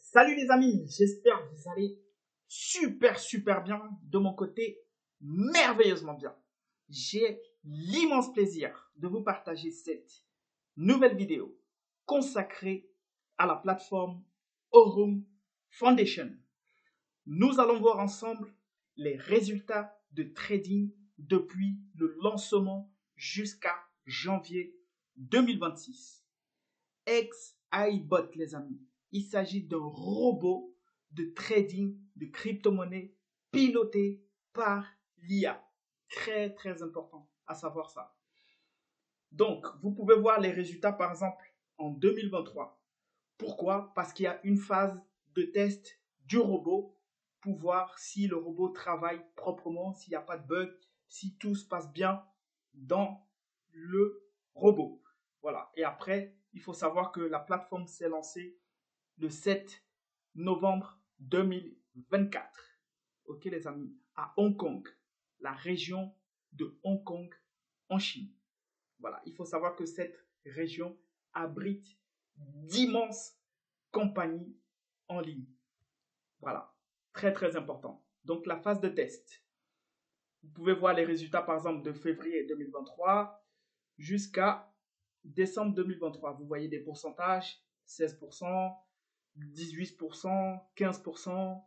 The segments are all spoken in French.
Salut les amis, j'espère que vous allez super bien. De mon côté, merveilleusement bien. J'ai l'immense plaisir de vous partager cette nouvelle vidéo consacrée à la plateforme Aurum Foundation. Nous allons voir ensemble les résultats de trading depuis le lancement jusqu'à janvier 2026. XIBot, les amis. Il s'agit d'un robot de trading de crypto-monnaies piloté par l'IA. Très important à savoir ça. Donc, vous pouvez voir les résultats par exemple en 2023. Pourquoi? Parce qu'il y a une phase de test du robot pour voir si le robot travaille proprement, s'il n'y a pas de bug, si tout se passe bien dans le robot. Voilà. Et après, il faut savoir que la plateforme s'est lancée le 7 novembre 2024. Ok les amis, à Hong Kong, la région de Hong Kong en Chine. Voilà, il faut savoir que cette région abrite d'immenses compagnies en ligne. Voilà, très important. Donc la phase de test. Vous pouvez voir les résultats par exemple de février 2023 jusqu'à décembre 2023. Vous voyez des pourcentages, 16%, 18%, 15%,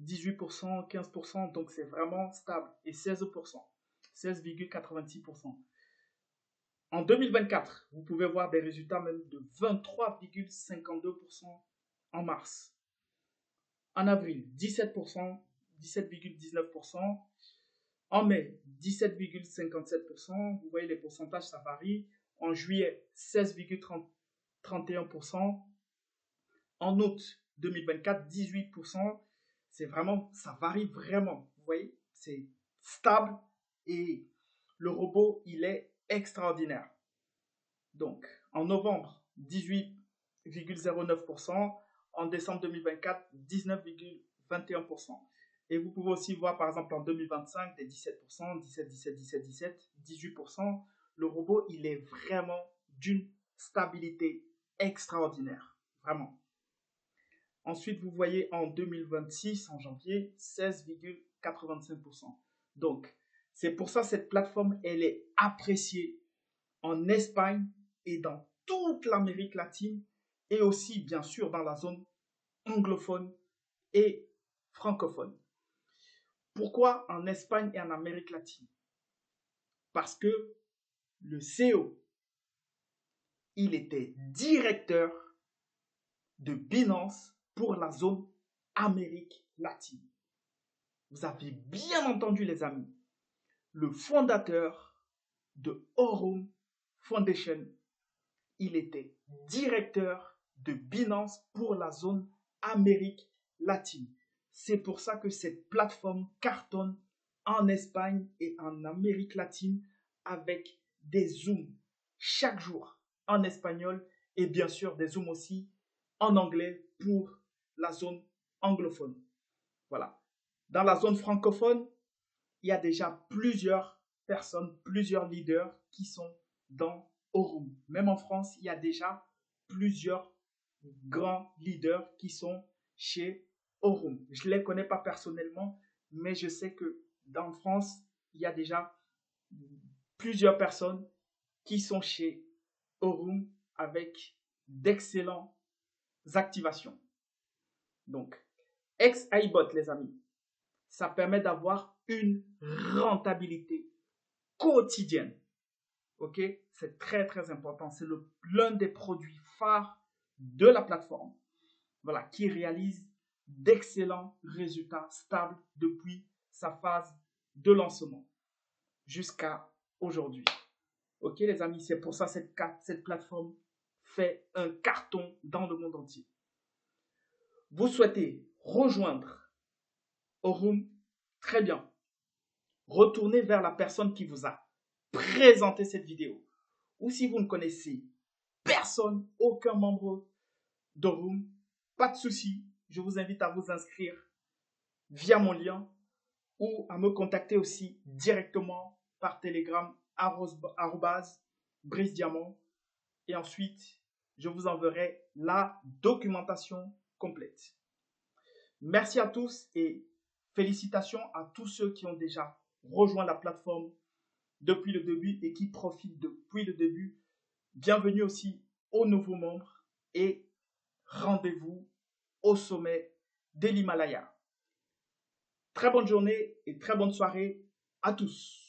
18%, 15%. Donc c'est vraiment stable. Et 16%, 16,86%. En 2024, vous pouvez voir des résultats même de 23,52% en mars. En avril, 17%, 17,19%. En mai, 17,57%. Vous voyez les pourcentages, ça varie. En juillet, 16,31%. En août 2024, 18%. C'est vraiment, ça varie vraiment. Vous voyez, c'est stable et le robot, il est extraordinaire. Donc, en novembre, 18,09%. En décembre 2024, 19,21%. Et vous pouvez aussi voir, par exemple, en 2025, des 17%, 18%. Le robot, il est vraiment d'une stabilité extraordinaire. Vraiment. Ensuite, vous voyez en 2026, en janvier, 16,85%. Donc, c'est pour ça que cette plateforme, elle est appréciée en Espagne et dans toute l'Amérique latine et aussi, bien sûr, dans la zone anglophone et francophone. Pourquoi en Espagne et en Amérique latine? Parce que le CEO, il était directeur de Binance pour la zone Amérique latine. Vous avez bien entendu les amis, le fondateur de Aurum Foundation, il était directeur de Binance pour la zone Amérique latine. C'est pour ça que cette plateforme cartonne en Espagne et en Amérique latine avec des zooms chaque jour en espagnol et bien sûr des zooms aussi en anglais pour la zone anglophone. Voilà. Dans la zone francophone, il y a déjà plusieurs personnes, plusieurs leaders qui sont dans Aurum. Même en France, il y a déjà plusieurs grands leaders qui sont chez Aurum. Je ne les connais pas personnellement, mais je sais que dans France, il y a déjà plusieurs personnes qui sont chez Aurum avec d'excellentes activations. Donc, XIBot, les amis, ça permet d'avoir une rentabilité quotidienne. Ok? C'est très important. C'est l'un des produits phares de la plateforme. Voilà, qui réalise d'excellents résultats stables depuis sa phase de lancement jusqu'à aujourd'hui. Ok les amis, c'est pour ça que cette plateforme fait un carton dans le monde entier. Vous souhaitez rejoindre Aurum? Très bien. Retournez vers la personne qui vous a présenté cette vidéo. Ou si vous ne connaissez personne, aucun membre d'Aurum, pas de souci, je vous invite à vous inscrire via mon lien ou à me contacter aussi directement par Telegram @brisediamant et ensuite je vous enverrai la documentation complète. Merci à tous et félicitations à tous ceux qui ont déjà rejoint la plateforme depuis le début et qui profitent depuis le début. Bienvenue aussi aux nouveaux membres et rendez-vous au sommet de l'Himalaya. Très bonne journée et très bonne soirée à tous.